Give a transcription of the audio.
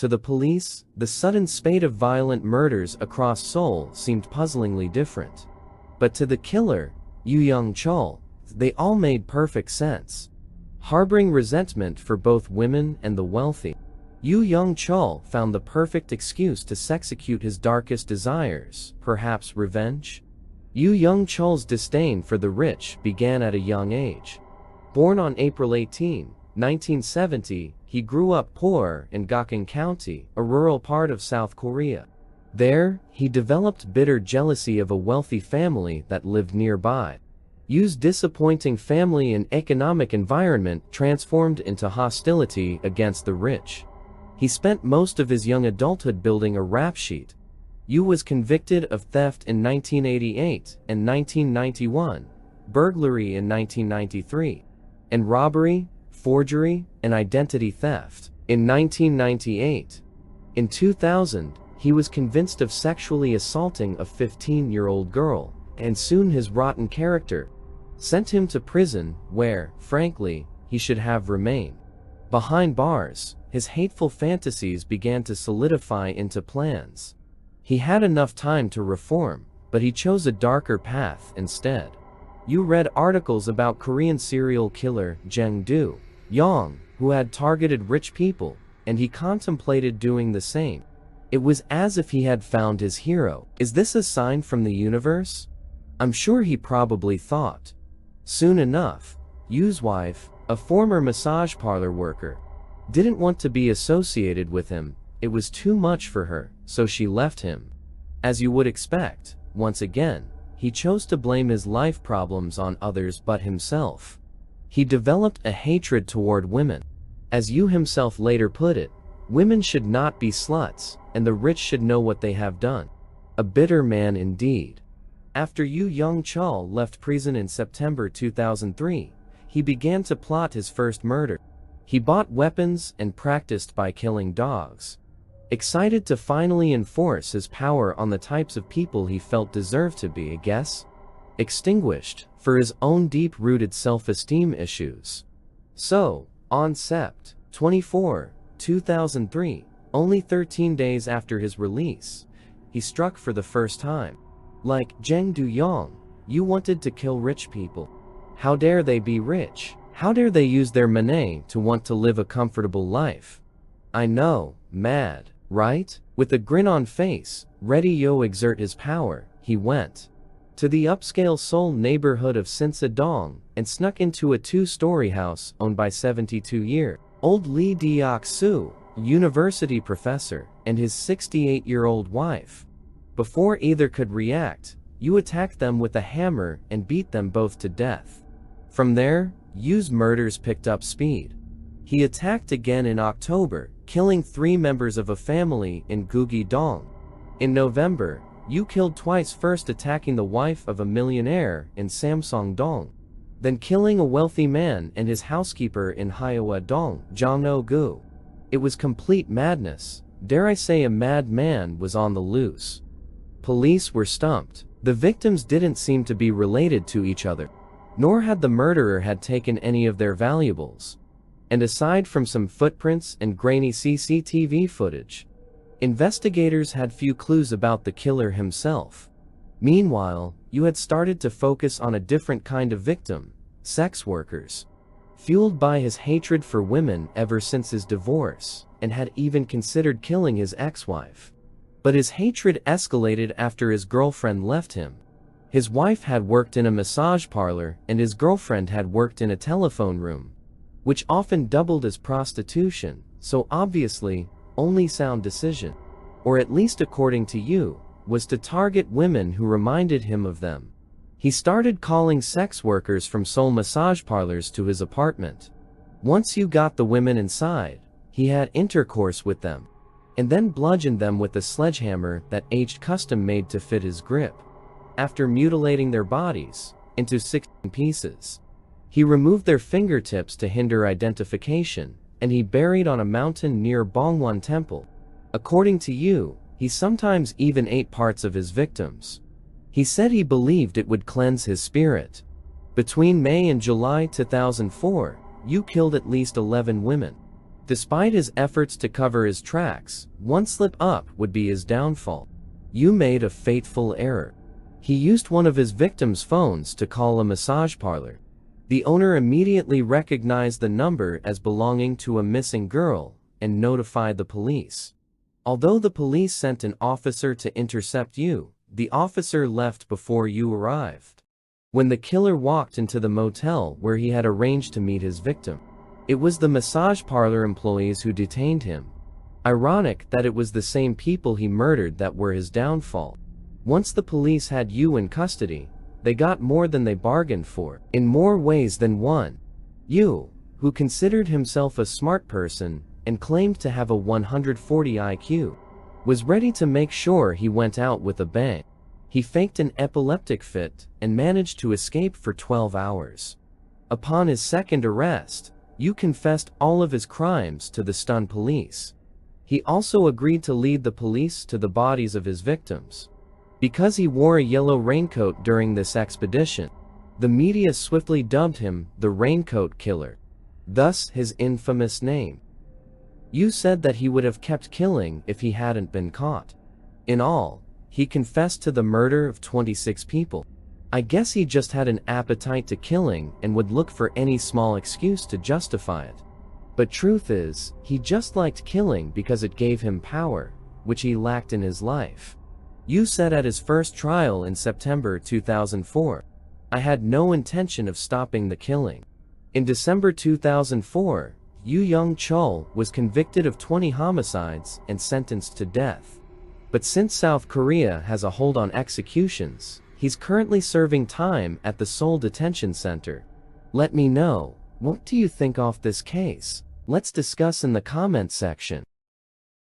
To the police, the sudden spate of violent murders across Seoul seemed puzzlingly different. But to the killer, Yoo Young-chul, they all made perfect sense. Harboring resentment for both women and the wealthy, Yoo Young-chul found the perfect excuse to execute his darkest desires, perhaps revenge? Yoo Young-chul's disdain for the rich began at a young age. Born on April 18, 1970, he grew up poor in Gakeng County, a rural part of South Korea. There, he developed bitter jealousy of a wealthy family that lived nearby. Yoo's disappointing family and economic environment transformed into hostility against the rich. He spent most of his young adulthood building a rap sheet. Yoo was convicted of theft in 1988 and 1991, burglary in 1993, and robbery, forgery, and identity theft in 1998. In 2000, he was convinced of sexually assaulting a 15-year-old girl, and soon his rotten character sent him to prison where, frankly, he should have remained. Behind bars, his hateful fantasies began to solidify into plans. He had enough time to reform, but he chose a darker path instead. You read articles about Korean serial killer Yoo Young, who had targeted rich people, and he contemplated doing the same. It was as if he had found his hero. Is this a sign from the universe? I'm sure he probably thought. Soon enough, Yoo's wife, a former massage parlor worker, didn't want to be associated with him. It was too much for her, so she left him. As you would expect, once again, he chose to blame his life problems on others but himself. He developed a hatred toward women. As Yoo himself later put it, women should not be sluts, and the rich should know what they have done. A bitter man indeed. After Yoo Young-chul left prison in September 2003, he began to plot his first murder. He bought weapons and practiced by killing dogs. Excited to finally enforce his power on the types of people he felt deserved to be, extinguished for his own deep-rooted self-esteem issues. So, on Sept. 24, 2003, only 13 days after his release, he struck for the first time. Like Yoo Young, you wanted to kill rich people. How dare they be rich? How dare they use their money to want to live a comfortable life? I know, mad, right? With a grin on face, ready to exert his power, he went to the upscale Seoul neighborhood of Sinsa-dong and snuck into a two-story house owned by 72-year-old Lee Deok-soo, university professor, and his 68-year-old wife. Before either could react, Yoo attacked them with a hammer and beat them both to death. From there, Yoo's murders picked up speed. He attacked again in October, killing 3 members of a family in Guggi-dong. In November, Yoo killed twice, first attacking the wife of a millionaire in Samsung-dong, then killing a wealthy man and his housekeeper in Hyeowa-dong, Jongno-gu. It was complete madness. Dare I say a madman was on the loose. Police were stumped. The victims didn't seem to be related to each other, nor had the murderer had taken any of their valuables. And aside from some footprints and grainy CCTV footage, investigators had few clues about the killer himself. Meanwhile, Yoo had started to focus on a different kind of victim, sex workers. Fueled by his hatred for women ever since his divorce, and had even considered killing his ex-wife. But his hatred escalated after his girlfriend left him. His wife had worked in a massage parlor and his girlfriend had worked in a telephone room, which often doubled as prostitution, so obviously, only sound decision, or at least according to Yoo, was to target women who reminded him of them. He started calling sex workers from Seoul massage parlors to his apartment. Once Yoo got the women inside, he had intercourse with them, and then bludgeoned them with a sledgehammer that aged custom-made to fit his grip. After mutilating their bodies into 16 pieces, he removed their fingertips to hinder identification, and he buried on a mountain near Bongwon Temple. According to Yoo, he sometimes even ate parts of his victims. He said he believed it would cleanse his spirit. Between May and July 2004, Yoo killed at least 11 women. Despite his efforts to cover his tracks, one slip up would be his downfall. Yoo made a fateful error. He used one of his victims' phones to call a massage parlor. The owner immediately recognized the number as belonging to a missing girl and notified the police. Although the police sent an officer to intercept Yoo, the officer left before Yoo arrived. When the killer walked into the motel where he had arranged to meet his victim, it was the massage parlor employees who detained him. Ironic that it was the same people he murdered that were his downfall. Once the police had Yoo in custody, they got more than they bargained for, in more ways than one. Yoo, who considered himself a smart person and claimed to have a 140 IQ, was ready to make sure he went out with a bang. He faked an epileptic fit and managed to escape for 12 hours. Upon his second arrest, Yoo confessed all of his crimes to the stunned police. He also agreed to lead the police to the bodies of his victims. Because he wore a yellow raincoat during this expedition, the media swiftly dubbed him the Raincoat Killer, thus his infamous name. Yoo said that he would have kept killing if he hadn't been caught. In all, he confessed to the murder of 26 people. I guess he just had an appetite to killing and would look for any small excuse to justify it. But truth is, he just liked killing because it gave him power, which he lacked in his life. Yoo said at his first trial in September 2004, "I had no intention of stopping the killing." In December 2004, Yoo Young-chul was convicted of 20 homicides and sentenced to death. But since South Korea has a hold on executions, he's currently serving time at the Seoul detention center. Let me know, what do you think of this case? Let's discuss in the comment section.